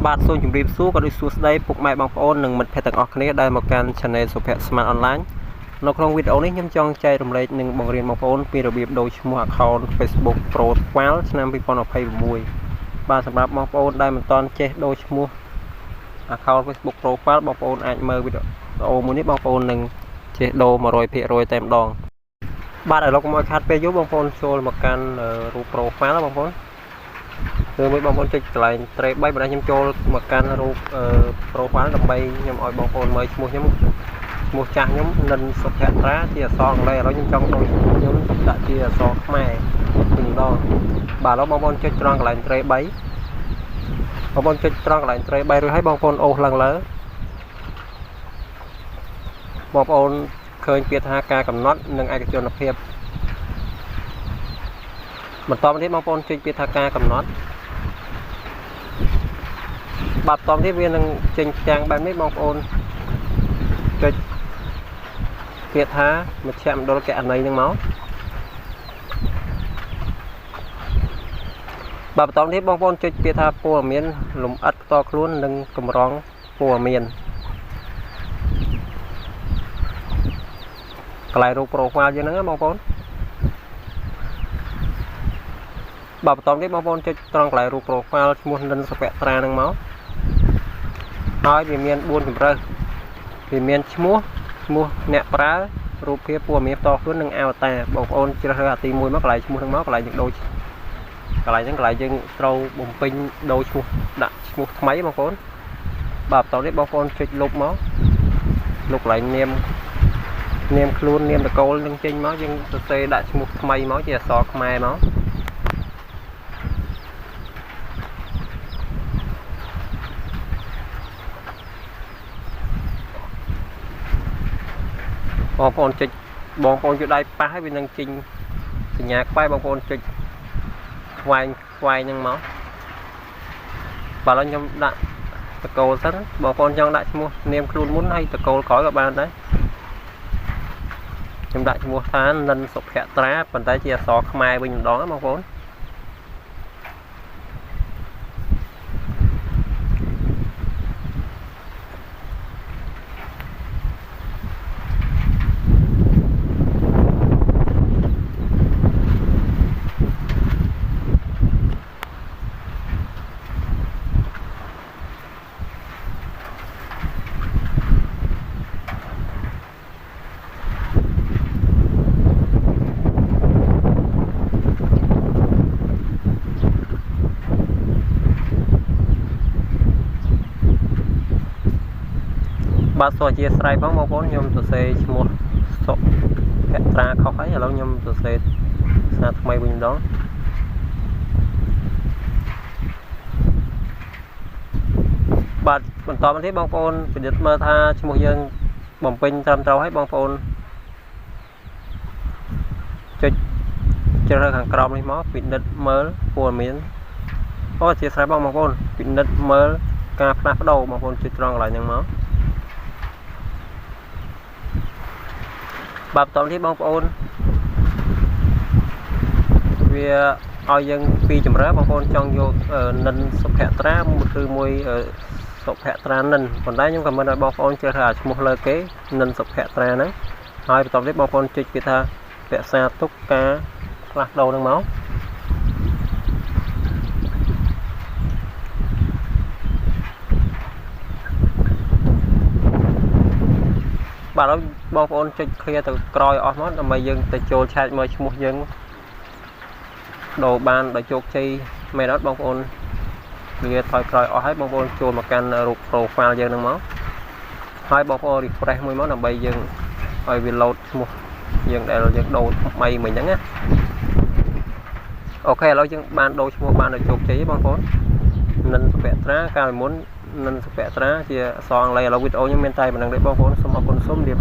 បាទសូមជម្រាបសួរក៏ដូចសួស្តីពុកម៉ែបងប្អូននិងមិត្តភ័ក្តិទាំងអស់គ្នាដែលមកកាន់ Channel សុភ័ក្រ Smart Online នៅក្នុងវីដេអូនេះខ្ញុំចង់ចែករំលែកនិងបង្រៀនបងប្អូនពីរបៀបដូរឈ្មោះ Account Facebook Profile ឆ្នាំ2026បាទសម្រាប់បងប្អូនដែលមិនទាន់ចេះដូរឈ្មោះ Account Facebook Profile បងប្អូនអាចមើលវីដេអូមួយនេះបងប្អូននឹងចេះដូរ 100% តែម្ដងបាទឥឡូវកុំឲ្យខាត់ពេលយូរបងប្អូនចូលមកកាន់រូប Profile បងប្អូនគឺមួយបងប្អូនចុចកន្លែង 3 បណ្ដាខ្ញុំចូលមកកាន់រូប profile ដើម្បីខ្ញុំឲ្យបងប្អូនមើលឈ្មោះខ្ញុំឈ្មោះចាស់ខ្ញុំនិនសុភ័ត្រាជាអក្សរអង់គ្លេសឥឡូវខ្ញុំចង់ដូរឈ្មោះខ្ញុំដាក់ជាអក្សរខ្មែរពីម្ដងបាទឥឡូវបងប្អូនចុចត្រង់កន្លែង 3 បងប្អូនចុចត្រង់កន្លែង 3 រួចហើយបងប្អូនអូសឡើងលើបងប្អូនឃើញពាក្យថាការកំណត់និងឯកជនភាពបន្តមកទៀតបងប្អូនចុចពាក្យថាការកំណត់បាទបន្តទៀតវានឹងចេញផ្ទាំងបែបនេះបងប្អូនចុចពាក្យថាមជ្ឈមណ្ឌលគណនេយ្យនឹងមកបាទបន្តទៀតបងប្អូនចុចពាក្យថាព័ត៌មានលម្អិតផ្ទាល់ខ្លួននិងកម្រងព័ត៌មានកន្លែងរូប profile យើងហ្នឹងបងប្អូនបាទបន្តទៀតបងប្អូនចុចត្រង់កន្លែងរូប profile ឈ្មោះនិនសុភ័ត្រានឹងមកហើយវាមាន 4 ជម្រើសវាមានឈ្មោះអ្នកប្រើរូបភាពព័ត៌មានផ្ទាល់ខ្លួននិង avatar បងប្អូនជ្រើសរើសអាទី1មកកន្លែងឈ្មោះហ្នឹងមកកន្លែងយើងដូរកន្លែងហ្នឹងកន្លែងយើងត្រូវបំពេញដូរឈ្មោះដាក់ឈ្មោះថ្មីបងប្អូនបាទបន្តទៀតបងប្អូនចុចលុបមកលុបកន្លែងនាមខ្លួននាមតកូលនឹងចេញមកយើងសរសេរដាក់ឈ្មោះថ្មីមកជាអក្សរខ្មែរមកបងប្អូនចុចបងប្អូនជួយដៃប៉ះហើយវានឹងចេញសញ្ញាខ្វាយបងប្អូនចុចខ្វាយហ្នឹងមកបាទឥឡូវខ្ញុំដាក់តកូលសិនបងប្អូនចង់ដាក់ឈ្មោះនាមខ្លួនមុនហើយតកូលក្រោយក៏បានដែរខ្ញុំដាក់ឈ្មោះថានិនសុភ័ត្រាប៉ុន្តែជាអក្សរខ្មែរវិញម្ដងណាបងប្អូនបាទសូមអធិស្ឋានផងបងប្អូនខ្ញុំសរសេរឈ្មោះសុភ័ត្រាខុសហើយឥឡូវខ្ញុំសរសេរសារថ្មីវិញម្ដងបាទបន្តមកទៀតបងប្អូនពិនិត្យមើលថាឈ្មោះយើងបំពេញត្រឹមត្រូវហើយបងប្អូនចុចជ្រើសរើសខាងក្រោមនេះមកពិនិត្យមើលព័ត៌មានអូអធិស្ឋានបងប្អូនពិនិត្យមើលការផ្លាស់ប្ដូរបងប្អូនចុចត្រង់កន្លែងហ្នឹងមកបាទបន្តទៀតបងប្អូនវាឲ្យយើងពីរជម្រើសបងប្អូនចង់យកនិនសុភ័ត្រាឬមួយសុភ័ត្រានិនប៉ុន្តែខ្ញុំក៏មិនឲ្យបងប្អូនជ្រើសរើសឈ្មោះលើគេនិនសុភ័ត្រាហ្នឹងហើយបន្តទៀតបងប្អូនចុចគេថារក្សាទុកការផ្លាស់ប្ដូរហ្នឹងមកបាទហើយបងប្អូនចុច clear ទៅក្រោយអស់មកដើម្បីយើងទៅចូលឆែកមើលឈ្មោះយើងដូរបានដោយជោគជ័យមែនអត់បងប្អូន clear ថយក្រោយអស់ហើយបងប្អូនចូលមកកាន់រូប profile យើងហ្នឹងមកហើយបងប្អូន refresh មួយមកដើម្បីយើងឲ្យវា load ឈ្មោះយើងដែលយើងដូរថ្មីមិញហ្នឹងណាអូខេឥឡូវយើងបានដូរឈ្មោះបានដោយជោគជ័យបងប្អូននិនសុភ័ត្រាកាលពីមុននិនសុភ័ត្រាជាអក្សរអង់គ្លេសឥឡូវវីដេអូខ្ញុំមានតែប៉ុណ្្នឹងទេបងប្អូនសូមអរគុណសូមលា